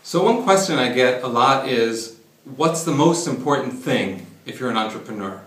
So one question I get a lot is, what's the most important thing if you're an entrepreneur?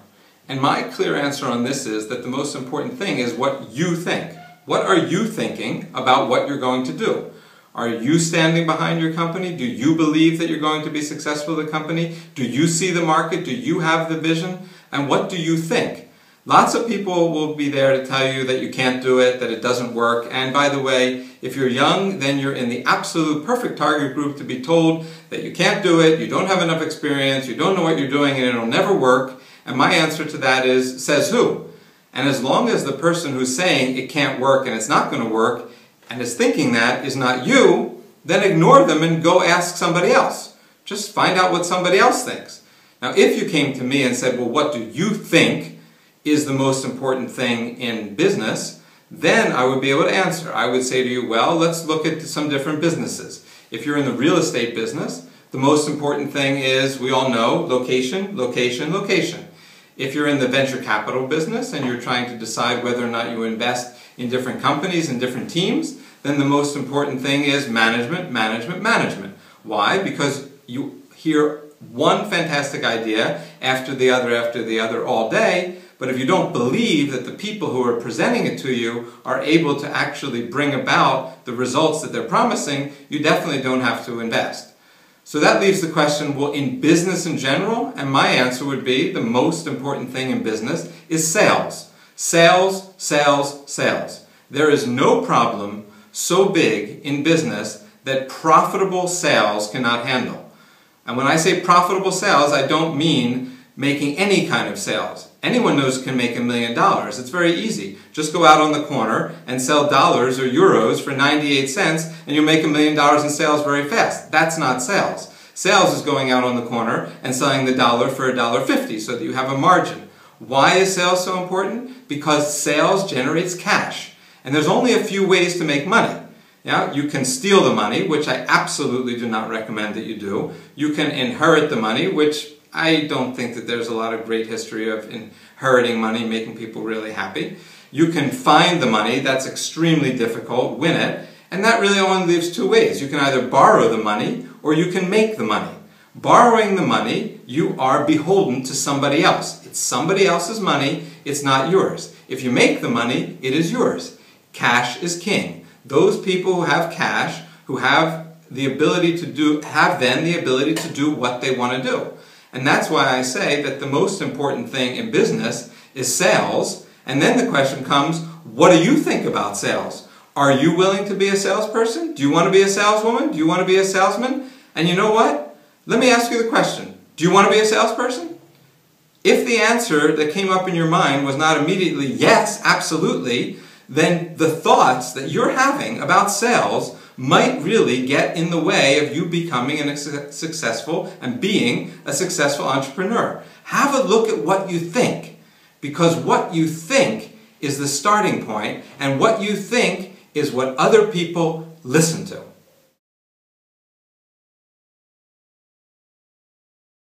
And my clear answer on this is that the most important thing is what you think. What are you thinking about what you're going to do? Are you standing behind your company? Do you believe that you're going to be successful with the company? Do you see the market? Do you have the vision? And what do you think? Lots of people will be there to tell you that you can't do it, that it doesn't work. And by the way, if you're young, then you're in the absolute perfect target group to be told that you can't do it, you don't have enough experience, you don't know what you're doing, and it'll never work. And my answer to that is, says who? And as long as the person who's saying it can't work and it's not going to work, and is thinking that is not you, then ignore them and go ask somebody else. Just find out what somebody else thinks. Now, if you came to me and said, well, what do you think is the most important thing in business, then I would be able to answer. I would say to you, well, let's look at some different businesses. If you're in the real estate business, the most important thing is, we all know, location, location, location. If you're in the venture capital business and you're trying to decide whether or not you invest in different companies and different teams, then the most important thing is management, management, management. Why? Because you hear one fantastic idea after the other all day, but if you don't believe that the people who are presenting it to you are able to actually bring about the results that they're promising, you definitely don't have to invest. So that leaves the question, well, in business in general, and my answer would be the most important thing in business is sales. Sales, sales, sales. There is no problem so big in business that profitable sales cannot handle. And when I say profitable sales, I don't mean making any kind of sales. Anyone knows can make $1 million. It's very easy. Just go out on the corner and sell dollars or euros for 98 cents and you'll make $1 million in sales very fast. That's not sales. Sales is going out on the corner and selling the dollar for $1.50 so that you have a margin. Why is sales so important? Because sales generates cash. And there's only a few ways to make money. Yeah, you can steal the money, which I absolutely do not recommend that you do. You can inherit the money, which I don't think that there's a lot of great history of inheriting money, making people really happy. You can find the money, that's extremely difficult, win it, and that really only leaves two ways. You can either borrow the money or you can make the money. Borrowing the money, you are beholden to somebody else. It's somebody else's money, it's not yours. If you make the money, it is yours. Cash is king. Those people who have cash, who have the ability to do, have then the ability to do what they want to do. And that's why I say that the most important thing in business is sales. And then the question comes, what do you think about sales? Are you willing to be a salesperson? Do you want to be a saleswoman? Do you want to be a salesman? And you know what? Let me ask you the question. Do you want to be a salesperson? If the answer that came up in your mind was not immediately yes, absolutely, then the thoughts that you're having about sales might really get in the way of you becoming a successful and being a successful entrepreneur. Have a look at what you think, because what you think is the starting point, and what you think is what other people listen to.